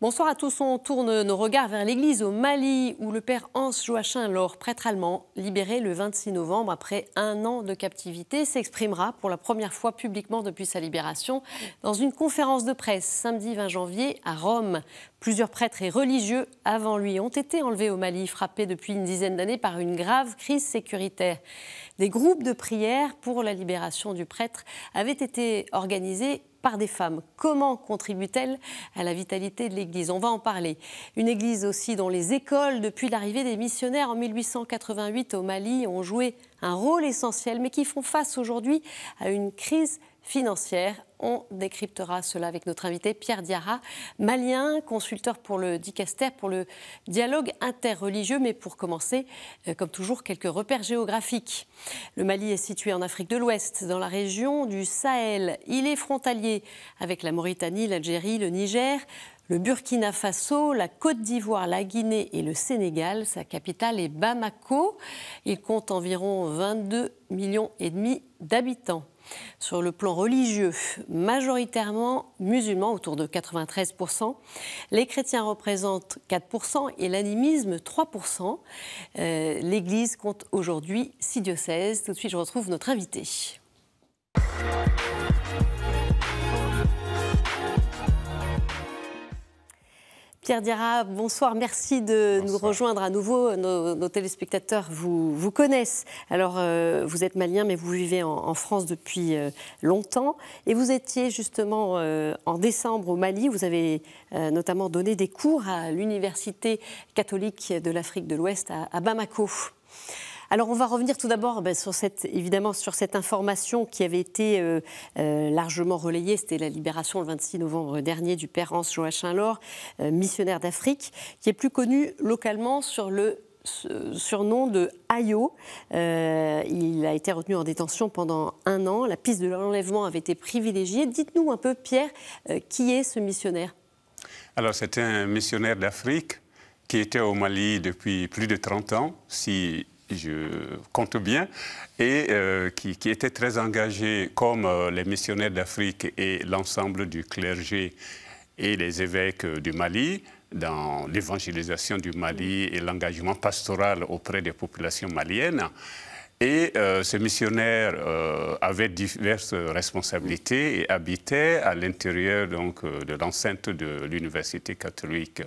Bonsoir à tous, on tourne nos regards vers l'église au Mali où le père Hans Joachim Lohr, prêtre allemand, libéré le 26 novembre après un an de captivité, s'exprimera pour la première fois publiquement depuis sa libération dans une conférence de presse samedi 20 janvier à Rome. Plusieurs prêtres et religieux avant lui ont été enlevés au Mali, frappés depuis une dizaine d'années par une grave crise sécuritaire. Des groupes de prière pour la libération du prêtre avaient été organisés par des femmes. Comment contribue-t-elle à la vitalité de l'Église? On va en parler. Une Église aussi dont les écoles, depuis l'arrivée des missionnaires en 1888 au Mali, ont joué un rôle essentiel, mais qui font face aujourd'hui à une crise financière. On décryptera cela avec notre invité Pierre Diarra, malien, consulteur pour le Dicaster, pour le dialogue interreligieux. Mais pour commencer, comme toujours, quelques repères géographiques. Le Mali est situé en Afrique de l'Ouest, dans la région du Sahel. Il est frontalier avec la Mauritanie, l'Algérie, le Niger, le Burkina Faso, la Côte d'Ivoire, la Guinée et le Sénégal. Sa capitale est Bamako. Il compte environ 22,5 millions d'habitants. Sur le plan religieux, majoritairement musulmans, autour de 93%. Les chrétiens représentent 4% et l'animisme 3%. L'Église compte aujourd'hui 6 diocèses. Tout de suite, je retrouve notre invité. Pierre Diarra, bonsoir, merci de nous rejoindre à nouveau. Nos téléspectateurs vous connaissent. Alors, vous êtes malien, mais vous vivez en France depuis longtemps. Et vous étiez justement en décembre au Mali. Vous avez notamment donné des cours à l'Université catholique de l'Afrique de l'Ouest à Bamako. Alors, on va revenir tout d'abord sur cette information qui avait été largement relayée. C'était la libération le 26 novembre dernier du père Hans Joachim Lohr, missionnaire d'Afrique, qui est plus connu localement sur le surnom de Ayo. Il a été retenu en détention pendant un an. La piste de l'enlèvement avait été privilégiée. Dites-nous un peu, Pierre, qui est ce missionnaire? Alors, c'était un missionnaire d'Afrique qui était au Mali depuis plus de 30 ans, si je compte bien, et qui était très engagé, comme les missionnaires d'Afrique et l'ensemble du clergé et les évêques du Mali, dans l'évangélisation du Mali et l'engagement pastoral auprès des populations maliennes. Et ce missionnaire avait diverses responsabilités et habitait à l'intérieur de l'enceinte de l'Université catholique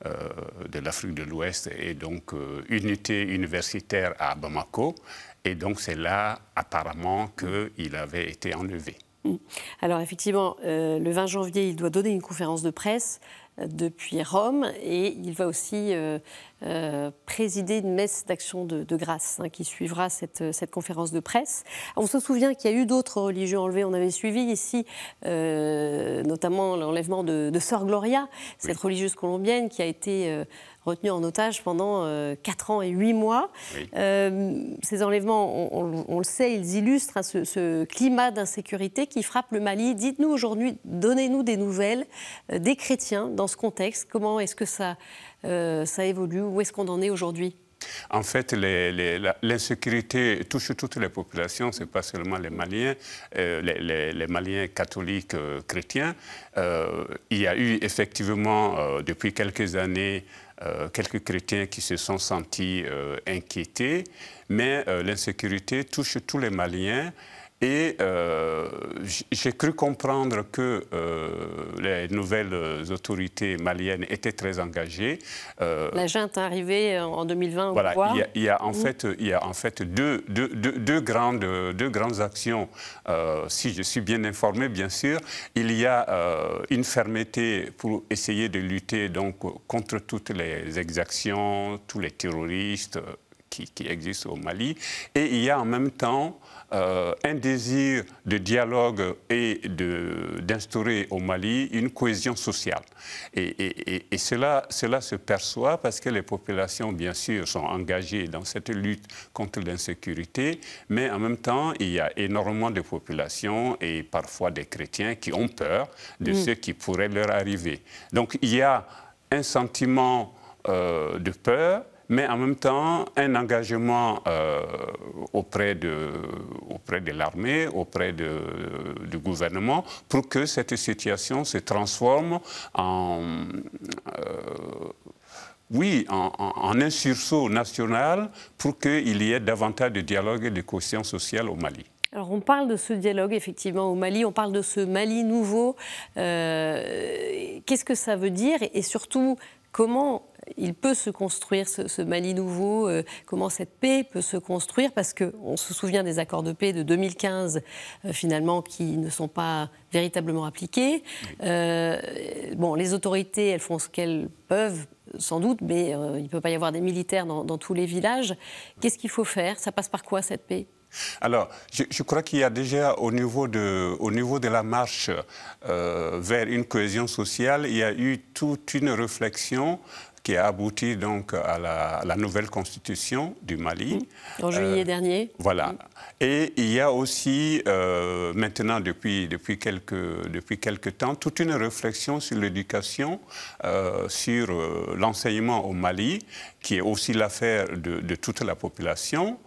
de l'Afrique de l'Ouest et donc unité universitaire à Bamako. Et donc c'est là apparemment qu'il avait été enlevé. Alors effectivement, le 20 janvier, il doit donner une conférence de presse depuis Rome et il va aussi présider une messe d'action de grâce qui suivra cette conférence de presse. On se souvient qu'il y a eu d'autres religieux enlevés. On avait suivi ici notamment l'enlèvement de Sœur Gloria, cette religieuse colombienne qui a été retenue en otage pendant 4 ans et 8 mois. Oui. Ces enlèvements, on le sait, ils illustrent ce climat d'insécurité qui frappe le Mali. Dites-nous aujourd'hui, donnez-nous des nouvelles des chrétiens dans ce contexte. Comment est-ce que ça évolue? Où est-ce qu'on en est aujourd'hui? En fait, l'insécurité touche toutes les populations, ce n'est pas seulement les Maliens, les Maliens catholiques chrétiens. Il y a eu effectivement, depuis quelques années, quelques chrétiens qui se sont sentis inquiétés, mais l'insécurité touche tous les Maliens. Et j'ai cru comprendre que les nouvelles autorités maliennes étaient très engagées. La junte est arrivée en 2020 voilà, au pouvoir. Il y a en fait deux grandes actions. Si je suis bien informé, bien sûr, il y a une fermeté pour essayer de lutter donc, contre toutes les exactions, tous les terroristes qui existent au Mali. Et il y a en même temps un désir de dialogue et d'instaurer au Mali une cohésion sociale. Et cela se perçoit parce que les populations, bien sûr, sont engagées dans cette lutte contre l'insécurité, mais en même temps, il y a énormément de populations et parfois des chrétiens qui ont peur de ce qui pourrait leur arriver. Donc il y a un sentiment de peur, mais en même temps un engagement auprès auprès de l'armée, auprès du gouvernement, pour que cette situation se transforme en... oui, en un sursaut national pour qu'il y ait davantage de dialogue et de cohésion sociale au Mali. Alors on parle de ce dialogue effectivement au Mali, on parle de ce Mali nouveau. Qu'est-ce que ça veut dire et surtout comment il peut se construire ce Mali nouveau, comment cette paix peut se construire, parce qu'on se souvient des accords de paix de 2015 finalement qui ne sont pas véritablement appliqués. Bon, les autorités, elles font ce qu'elles peuvent sans doute, mais il ne peut pas y avoir des militaires dans tous les villages. Qu'est-ce qu'il faut faire? Ça passe par quoi cette paix? Alors, je crois qu'il y a déjà au niveau de la marche vers une cohésion sociale, il y a eu toute une réflexion qui a abouti donc à la nouvelle constitution du Mali. En juillet dernier. Voilà. Et il y a aussi maintenant, depuis quelques temps, toute une réflexion sur l'éducation, sur l'enseignement au Mali, qui est aussi l'affaire de toute la population.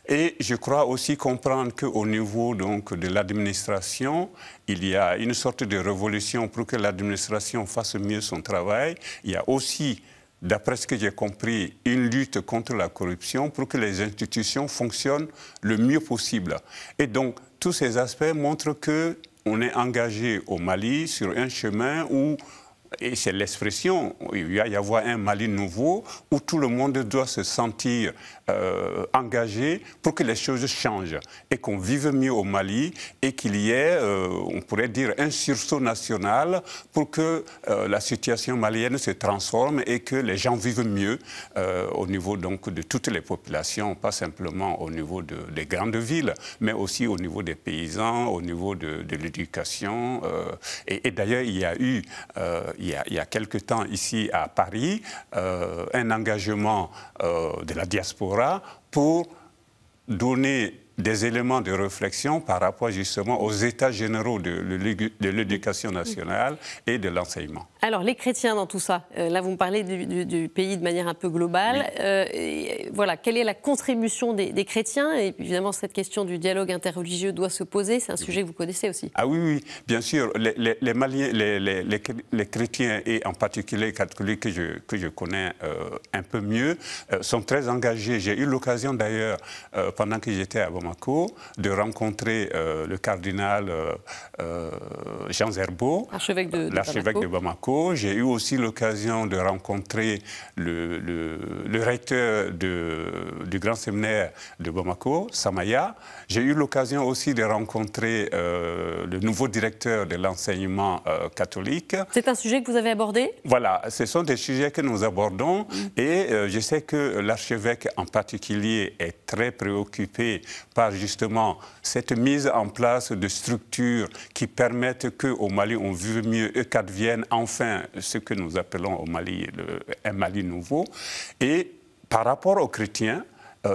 Et je crois aussi comprendre qu'au niveau donc, de l'administration, il y a une sorte de révolution pour que l'administration fasse mieux son travail. Il y a aussi, d'après ce que j'ai compris, une lutte contre la corruption pour que les institutions fonctionnent le mieux possible. Et donc, tous ces aspects montrent qu'on est engagé au Mali sur un chemin où, et c'est l'expression, il va y avoir un Mali nouveau où tout le monde doit se sentir engagé pour que les choses changent et qu'on vive mieux au Mali et qu'il y ait, on pourrait dire, un sursaut national pour que la situation malienne se transforme et que les gens vivent mieux au niveau donc, de toutes les populations, pas simplement au niveau des grandes villes, mais aussi au niveau des paysans, au niveau de l'éducation. Et d'ailleurs, il y a eu... il y a quelque temps ici à Paris, un engagement de la diaspora pour donner des éléments de réflexion par rapport justement aux états généraux de l'éducation nationale et de l'enseignement. Alors, les chrétiens dans tout ça, là vous me parlez du pays de manière un peu globale. Oui. Voilà, quelle est la contribution des chrétiens? Et évidemment, cette question du dialogue interreligieux doit se poser, c'est un sujet que vous connaissez aussi. Ah oui, oui, bien sûr. Les Maliens, les chrétiens et en particulier les catholiques que je connais un peu mieux, sont très engagés. J'ai eu l'occasion d'ailleurs, pendant que j'étais à Bamako, de rencontrer le cardinal Jean Zerbo, l'archevêque de Bamako. J'ai eu aussi l'occasion de rencontrer le recteur du grand séminaire de Bamako, Samaya. J'ai eu l'occasion aussi de rencontrer le nouveau directeur de l'enseignement catholique. C'est un sujet que vous avez abordé? Voilà, ce sont des sujets que nous abordons et je sais que l'archevêque en particulier est très préoccupé par justement cette mise en place de structures qui permettent qu'au Mali on vive mieux et qu'advienne enfin ce que nous appelons au Mali un Mali nouveau. Et par rapport aux chrétiens,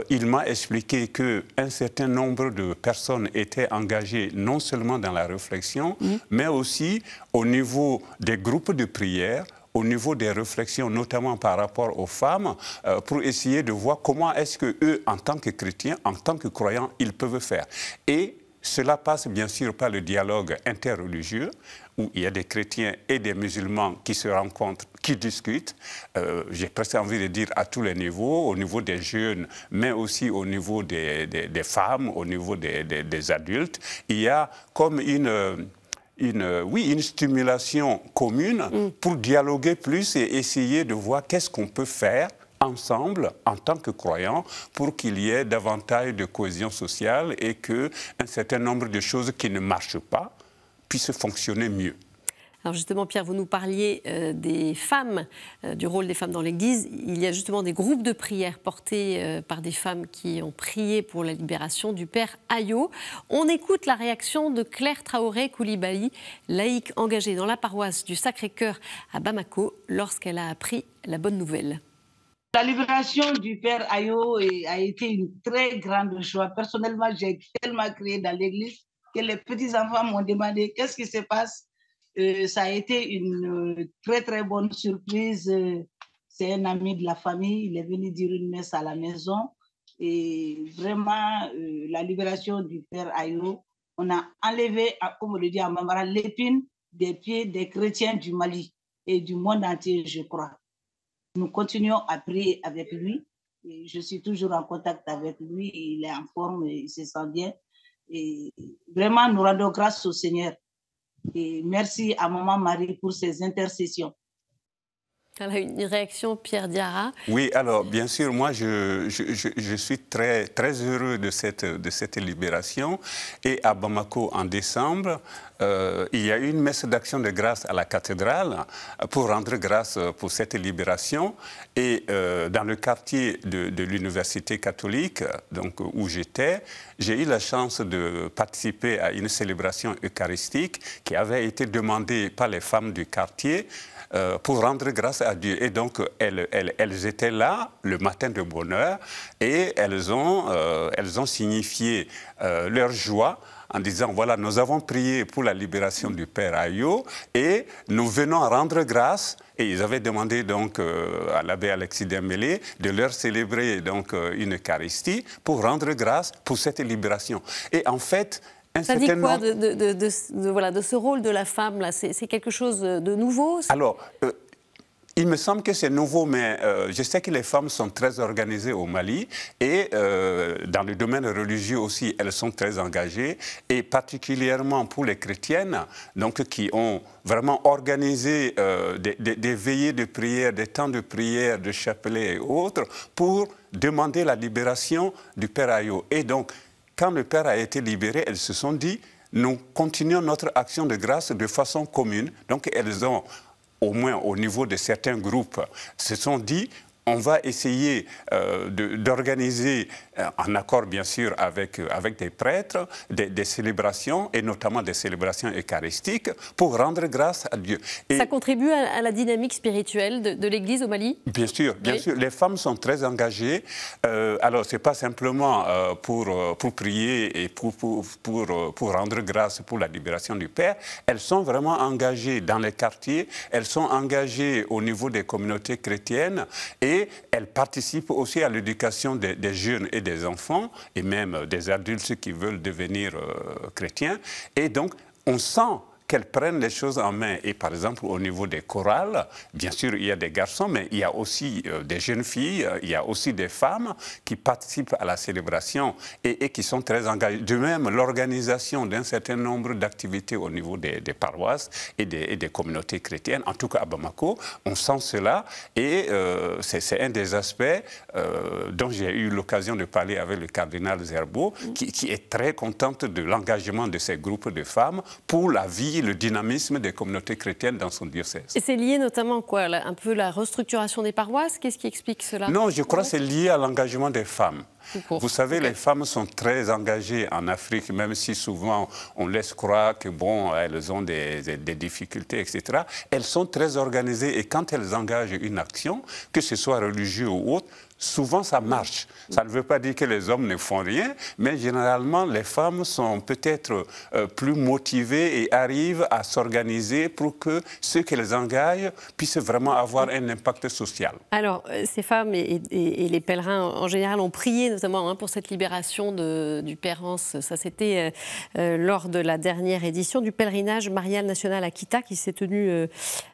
il m'a expliqué qu'un certain nombre de personnes étaient engagées non seulement dans la réflexion, mais aussi au niveau des groupes de prière, au niveau des réflexions, notamment par rapport aux femmes, pour essayer de voir comment est-ce qu'eux, en tant que chrétiens, en tant que croyants, ils peuvent faire. Et cela passe bien sûr par le dialogue interreligieux, où il y a des chrétiens et des musulmans qui se rencontrent, qui discutent, j'ai presque envie de dire à tous les niveaux, au niveau des jeunes, mais aussi au niveau des femmes, au niveau des adultes. Il y a comme une stimulation commune pour dialoguer plus et essayer de voir qu'est-ce qu'on peut faire ensemble, en tant que croyants, pour qu'il y ait davantage de cohésion sociale et qu'un certain nombre de choses qui ne marchent pas puissent fonctionner mieux. Alors justement, Pierre, vous nous parliez des femmes, du rôle des femmes dans l'Église. Il y a justement des groupes de prière portés par des femmes qui ont prié pour la libération du père Ayo. On écoute la réaction de Claire Traoré Koulibaly, laïque engagée dans la paroisse du Sacré-Cœur à Bamako, lorsqu'elle a appris la bonne nouvelle. La libération du père Ayo a été une très grande joie. Personnellement, j'ai tellement crié dans l'église que les petits-enfants m'ont demandé qu'est-ce qui se passe. Ça a été une très très bonne surprise. C'est un ami de la famille, il est venu dire une messe à la maison Et vraiment, la libération du père Ayo, on a enlevé, comme on le dit en Bambara, l'épine des pieds des chrétiens du Mali et du monde entier, je crois. Nous continuons à prier avec lui. Et je suis toujours en contact avec lui. Il est en forme, il se sent bien. Et vraiment, nous rendons grâce au Seigneur. Et merci à Maman Marie pour ses intercessions. Elle a une réaction, Pierre Diarra. Oui, alors bien sûr, moi je suis très, très heureux de cette libération. Et à Bamako, en décembre, il y a eu une messe d'action de grâce à la cathédrale pour rendre grâce pour cette libération. Et dans le quartier de l'université catholique, donc, où j'étais, j'ai eu la chance de participer à une célébration eucharistique qui avait été demandée par les femmes du quartier pour rendre grâce à Dieu. Et donc, elles étaient là le matin de bonne heure et elles ont signifié leur joie en disant, voilà, nous avons prié pour la libération du père Ayo et nous venons rendre grâce. Et ils avaient demandé donc à l'abbé Alexis Dembélé de leur célébrer donc une Eucharistie pour rendre grâce pour cette libération. Et en fait, ça dit quoi de ce rôle de la femme là? C'est quelque chose de nouveau? Alors, il me semble que c'est nouveau, mais je sais que les femmes sont très organisées au Mali et dans le domaine religieux aussi, elles sont très engagées et particulièrement pour les chrétiennes, donc qui ont vraiment organisé des veillées de prière, des temps de prière, de chapelet et autres pour demander la libération du père Ayo. Et donc, quand le père a été libéré, elles se sont dit, nous continuons notre action de grâce de façon commune. Donc elles ont, au moins au niveau de certains groupes, se sont dit, on va essayer d'organiser, en accord bien sûr avec des prêtres, des célébrations, et notamment des célébrations eucharistiques, pour rendre grâce à Dieu. Et ça contribue à la dynamique spirituelle de l'Église au Mali? Bien sûr, bien sûr. Les femmes sont très engagées. Alors, ce n'est pas simplement pour prier et pour rendre grâce pour la libération du Père. Elles sont vraiment engagées dans les quartiers, elles sont engagées au niveau des communautés chrétiennes et elles participent aussi à l'éducation des jeunes et des enfants et même des adultes qui veulent devenir chrétiens. Et donc, on sent qu'elles prennent les choses en main. Et par exemple, au niveau des chorales, bien sûr, il y a des garçons, mais il y a aussi des jeunes filles, il y a aussi des femmes qui participent à la célébration et qui sont très engagées. De même, l'organisation d'un certain nombre d'activités au niveau des paroisses et des communautés chrétiennes, en tout cas à Bamako, on sent cela. Et c'est un des aspects dont j'ai eu l'occasion de parler avec le cardinal Zerbo, qui est très contente de l'engagement de ces groupes de femmes pour la vie, le dynamisme des communautés chrétiennes dans son diocèse. Et c'est lié notamment quoi, un peu la restructuration des paroisses? Qu'est-ce qui explique cela? Non, je crois que c'est lié à l'engagement des femmes. Vous savez, les femmes sont très engagées en Afrique, même si souvent on laisse croire que bon, elles ont des difficultés, etc. Elles sont très organisées et quand elles engagent une action, que ce soit religieux ou autre, souvent ça marche. Ça ne veut pas dire que les hommes ne font rien, mais généralement les femmes sont peut-être plus motivées et arrivent à s'organiser pour que ceux qui les engagent puissent vraiment avoir un impact social. Alors, ces femmes et les pèlerins en général ont prié notamment pour cette libération du Père Anse. Ça, c'était lors de la dernière édition du pèlerinage marial national à Kita qui s'est tenu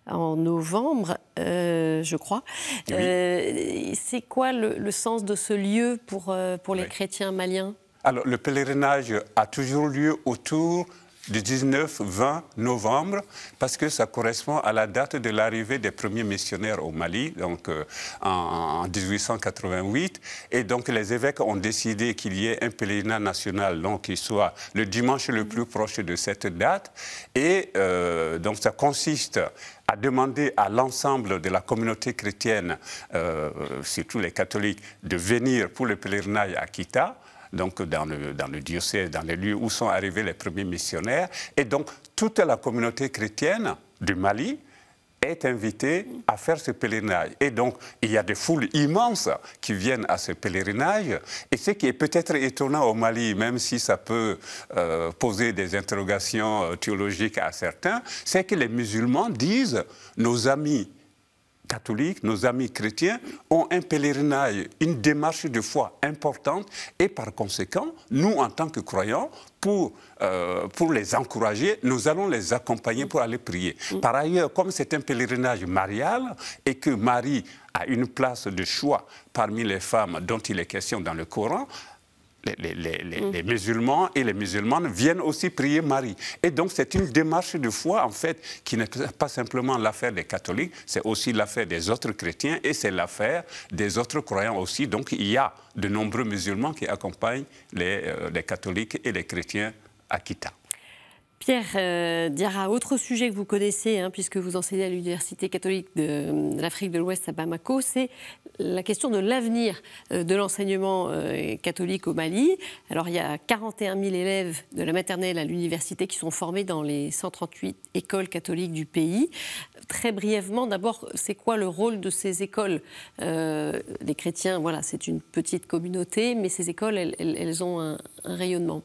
en novembre, je crois. Oui. C'est quoi le sens de ce lieu pour les chrétiens maliens? Alors, le pèlerinage a toujours lieu autour du 19-20 novembre, parce que ça correspond à la date de l'arrivée des premiers missionnaires au Mali, donc en 1888. Et donc les évêques ont décidé qu'il y ait un pèlerinage national, donc qui soit le dimanche le plus proche de cette date. Et donc ça consiste à demander à l'ensemble de la communauté chrétienne, surtout les catholiques, de venir pour le pèlerinage à Kita, donc dans le diocèse, dans les lieux où sont arrivés les premiers missionnaires. Et donc, toute la communauté chrétienne du Mali est invitée à faire ce pèlerinage. Et donc, il y a des foules immenses qui viennent à ce pèlerinage. Et ce qui est peut-être étonnant au Mali, même si ça peut poser des interrogations théologiques à certains, c'est que les musulmans disent « nos amis catholiques, nos amis chrétiens, ont un pèlerinage, une démarche de foi importante et par conséquent, nous, en tant que croyants, pour les encourager, nous allons les accompagner pour aller prier. Par ailleurs, comme c'est un pèlerinage marial et que Marie a une place de choix parmi les femmes dont il est question dans le Coran, les musulmans et les musulmanes viennent aussi prier Marie. Et donc c'est une démarche de foi en fait qui n'est pas simplement l'affaire des catholiques, c'est aussi l'affaire des autres chrétiens et c'est l'affaire des autres croyants aussi. Donc il y a de nombreux musulmans qui accompagnent les catholiques et les chrétiens à Kita. Pierre Diarra, autre sujet que vous connaissez, puisque vous enseignez à l'Université catholique de l'Afrique de l'Ouest à Bamako, c'est la question de l'avenir de l'enseignement catholique au Mali. Alors, il y a 41 000 élèves de la maternelle à l'université qui sont formés dans les 138 écoles catholiques du pays. Très brièvement, d'abord, c'est quoi le rôle de ces écoles? Les chrétiens, voilà, c'est une petite communauté, mais ces écoles, elles ont un rayonnement.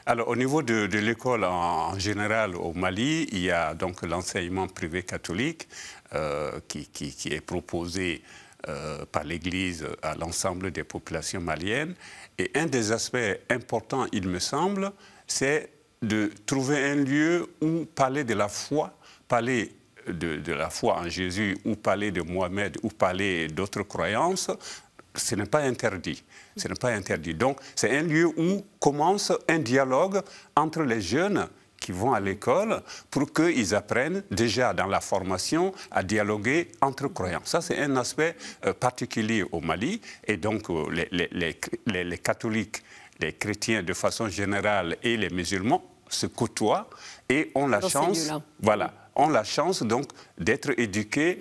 Alors, au niveau de l'école en général au Mali, il y a donc l'enseignement privé catholique qui est proposé par l'Église à l'ensemble des populations maliennes. Et un des aspects importants, il me semble, c'est de trouver un lieu où parler de la foi, parler de la foi en Jésus, ou parler de Mohamed, ou parler d'autres croyances. Ce n'est pas interdit. Ce n'est pas interdit. Donc, c'est un lieu où commence un dialogue entre les jeunes qui vont à l'école pour qu'ils apprennent déjà dans la formation à dialoguer entre croyants. Ça, c'est un aspect particulier au Mali. Et donc, les catholiques, les chrétiens de façon générale et les musulmans se côtoient et ont la chance... Voilà. Ont la chance donc d'être éduqués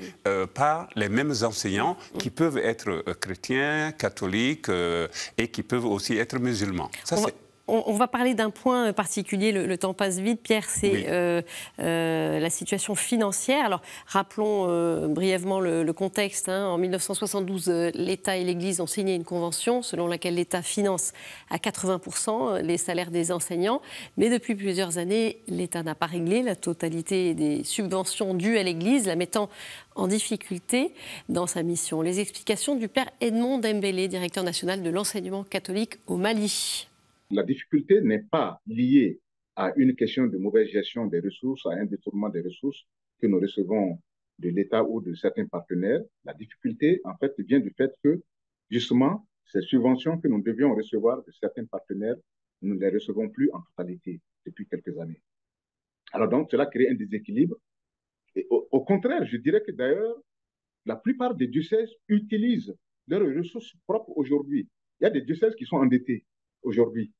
par les mêmes enseignants qui peuvent être chrétiens, catholiques et qui peuvent aussi être musulmans. Ça, on va parler d'un point particulier, le temps passe vite, Pierre, c'est la situation financière. Alors, rappelons brièvement le contexte. En 1972, l'État et l'Église ont signé une convention selon laquelle l'État finance à 80% les salaires des enseignants. Mais depuis plusieurs années, l'État n'a pas réglé la totalité des subventions dues à l'Église, la mettant en difficulté dans sa mission. Les explications du père Edmond Dembélé, directeur national de l'enseignement catholique au Mali. La difficulté n'est pas liée à une question de mauvaise gestion des ressources, à un détournement des ressources que nous recevons de l'État ou de certains partenaires. La difficulté, en fait, vient du fait que, justement, ces subventions que nous devions recevoir de certains partenaires, nous ne les recevons plus en totalité depuis quelques années. Alors donc, cela crée un déséquilibre. Et au contraire, je dirais que d'ailleurs, la plupart des diocèses utilisent leurs ressources propres aujourd'hui. Il y a des diocèses qui sont endettés aujourd'hui.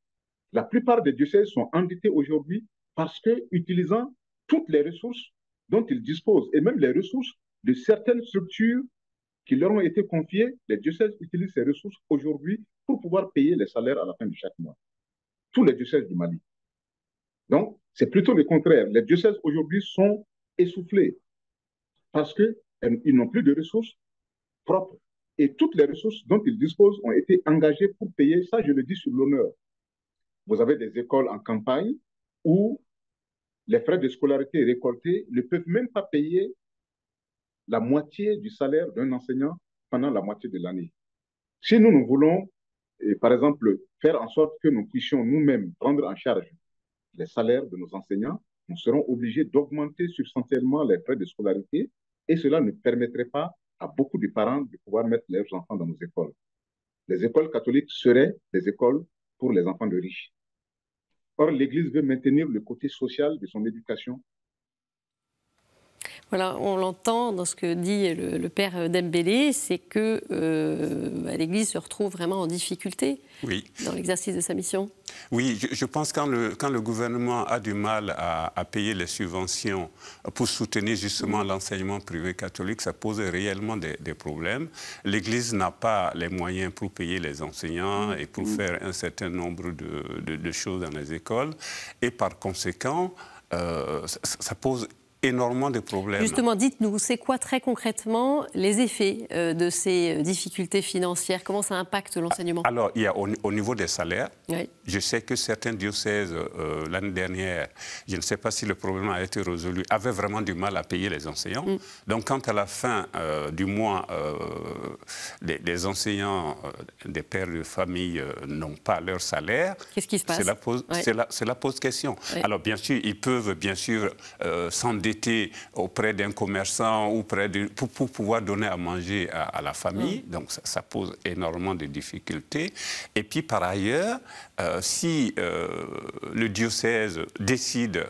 La plupart des diocèses sont endettés aujourd'hui parce que, utilisant toutes les ressources dont ils disposent, et même les ressources de certaines structures qui leur ont été confiées, les diocèses utilisent ces ressources aujourd'hui pour pouvoir payer les salaires à la fin de chaque mois. Tous les diocèses du Mali. Donc, c'est plutôt le contraire. Les diocèses aujourd'hui sont essoufflés parce qu'ils n'ont plus de ressources propres. Et toutes les ressources dont ils disposent ont été engagées pour payer, ça je le dis sur l'honneur. Vous avez des écoles en campagne où les frais de scolarité récoltés ne peuvent même pas payer la moitié du salaire d'un enseignant pendant la moitié de l'année. Si nous voulons, par exemple, faire en sorte que nous puissions nous-mêmes prendre en charge les salaires de nos enseignants, nous serons obligés d'augmenter substantiellement les frais de scolarité et cela ne permettrait pas à beaucoup de parents de pouvoir mettre leurs enfants dans nos écoles. Les écoles catholiques seraient des écoles pour les enfants de riches. Or, l'Église veut maintenir le côté social de son éducation. Voilà, on l'entend dans ce que dit le père Dembélé, c'est que l'Église se retrouve vraiment en difficulté dans l'exercice de sa mission. Oui, je pense que quand le gouvernement a du mal à payer les subventions pour soutenir justement l'enseignement privé catholique, ça pose réellement des problèmes. L'Église n'a pas les moyens pour payer les enseignants et pour faire un certain nombre de choses dans les écoles. Et par conséquent, ça pose énormément de problèmes. Justement, dites-nous, c'est quoi très concrètement les effets de ces difficultés financières? Comment ça impacte l'enseignement? Alors, il y a au niveau des salaires, oui. Je sais que certains diocèses, l'année dernière, je ne sais pas si le problème a été résolu, avaient vraiment du mal à payer les enseignants. Donc, quand à la fin du mois, les enseignants, des pères de famille n'ont pas leur salaire, qu'est-ce qui se passe? Cela pose question. Oui. Alors, bien sûr, ils peuvent bien sûr s'endetter auprès d'un commerçant ou pour pouvoir donner à manger à la famille. Donc, ça pose énormément de difficultés. Et puis, par ailleurs, si le diocèse décide,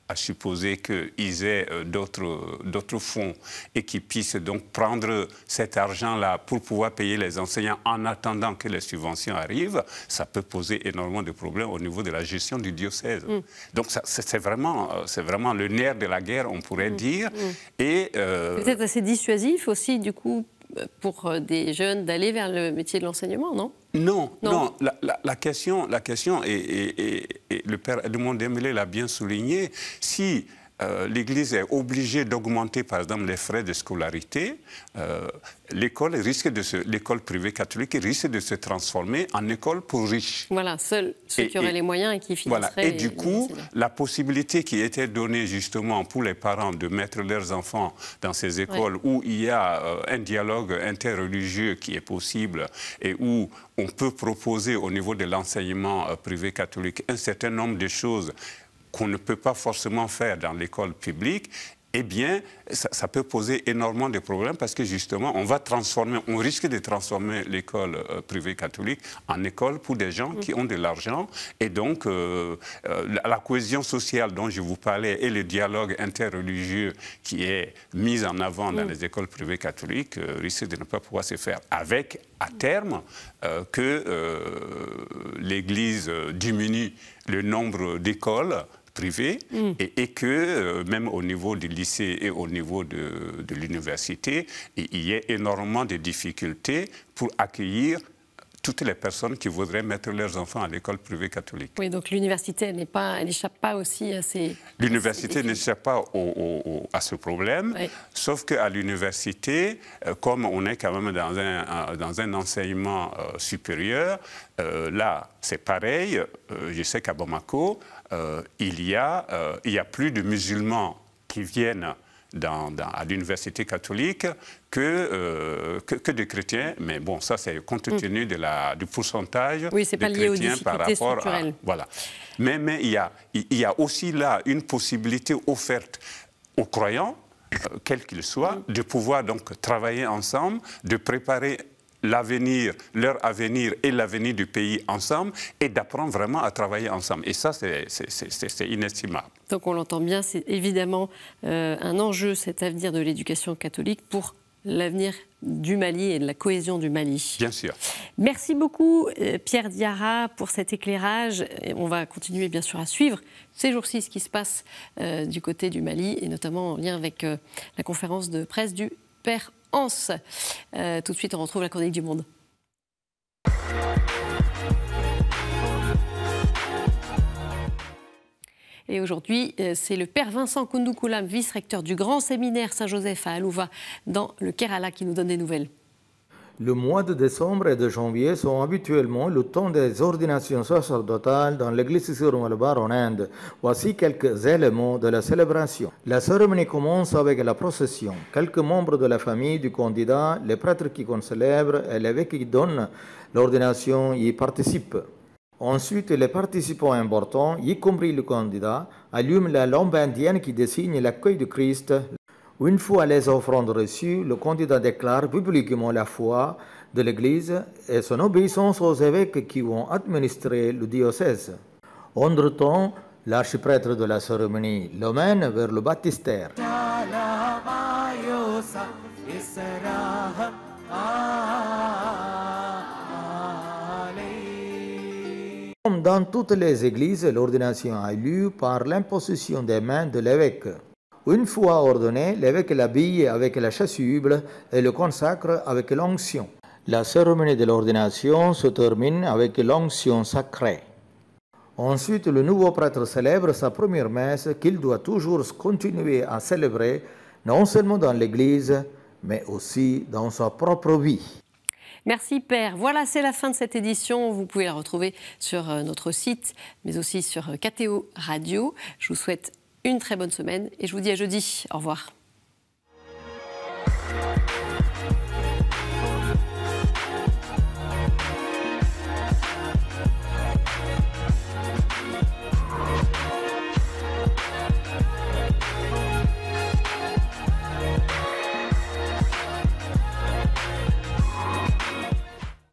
à supposer qu'ils aient d'autres fonds et qu'ils puissent donc prendre cet argent-là pour pouvoir payer les enseignants en attendant que les subventions arrivent, ça peut poser énormément de problèmes au niveau de la gestion du diocèse. Donc c'est vraiment le nerf de la guerre, on pourrait dire. Et peut-être assez dissuasif aussi, du coup, pour des jeunes d'aller vers le métier de l'enseignement, non? Non. La question et le père Edmond Dembélé l'a bien souligné, si l'Église est obligée d'augmenter, par exemple, les frais de scolarité, l'école privée catholique risque de se transformer en école pour riches. Voilà, seuls ceux qui auraient les moyens et qui financeraient. Voilà. Et du coup, la possibilité qui était donnée justement pour les parents de mettre leurs enfants dans ces écoles où il y a un dialogue interreligieux qui est possible et où on peut proposer au niveau de l'enseignement privé catholique un certain nombre de choses qu'on ne peut pas forcément faire dans l'école publique, eh bien, ça peut poser énormément de problèmes parce que justement, on risque de transformer l'école privée catholique en école pour des gens qui ont de l'argent. Et donc, la cohésion sociale dont je vous parlais et le dialogue interreligieux qui est mis en avant dans les écoles privées catholiques risque de ne pas pouvoir se faire avec, à terme, que l'Église diminue le nombre d'écoles privées et que même au niveau du lycée et au niveau de l'université, il y ait énormément de difficultés pour accueillir toutes les personnes qui voudraient mettre leurs enfants à l'école privée catholique. Oui, donc l'université, elle n'échappe pas aussi à ces... L'université n'échappe pas à ce problème, sauf qu'à l'université, comme on est quand même dans un enseignement supérieur, là, c'est pareil. Je sais qu'à Bamako, il y a plus de musulmans qui viennent à l'université catholique que de chrétiens, mais bon, ça c'est compte tenu du pourcentage de chrétiens par rapport à... Voilà. Mais il y a aussi là une possibilité offerte aux croyants, quels qu'ils soient, de pouvoir donc travailler ensemble, de préparer l'avenir, leur avenir et l'avenir du pays ensemble et d'apprendre vraiment à travailler ensemble. Et ça, c'est inestimable. Donc on l'entend bien, c'est évidemment un enjeu, cet avenir de l'éducation catholique pour l'avenir du Mali et de la cohésion du Mali. Bien sûr. Merci beaucoup Pierre Diarra pour cet éclairage. Et on va continuer bien sûr à suivre ces jours-ci ce qui se passe du côté du Mali et notamment en lien avec la conférence de presse du Père Hans. Tout de suite, on retrouve la chronique du Monde. Et aujourd'hui, c'est le Père Vincent Koundoukoula, vice-recteur du Grand Séminaire Saint-Joseph à Alouva, dans le Kerala, qui nous donne des nouvelles. Le mois de décembre et de janvier sont habituellement le temps des ordinations sacerdotales dans l'église Syro-Malabar en Inde. Voici quelques éléments de la célébration. La cérémonie commence avec la procession. Quelques membres de la famille du candidat, les prêtres qui concélèbrent et l'évêque qui donne l'ordination y participent. Ensuite, les participants importants, y compris le candidat, allument la lampe indienne qui désigne l'accueil du Christ. Une fois les offrandes reçues, le candidat déclare publiquement la foi de l'Église et son obéissance aux évêques qui vont administrer le diocèse. Entre-temps, l'archiprêtre de la cérémonie l'emmène vers le baptistère. Comme dans toutes les églises, l'ordination a lieu par l'imposition des mains de l'évêque. Une fois ordonné, l'évêque l'habille avec la chasuble et le consacre avec l'onction. La cérémonie de l'ordination se termine avec l'onction sacrée. Ensuite, le nouveau prêtre célèbre sa première messe qu'il doit toujours continuer à célébrer, non seulement dans l'Église, mais aussi dans sa propre vie. Merci Père. Voilà, c'est la fin de cette édition. Vous pouvez la retrouver sur notre site, mais aussi sur KTO Radio. Je vous souhaite une très bonne semaine et je vous dis à jeudi. Au revoir.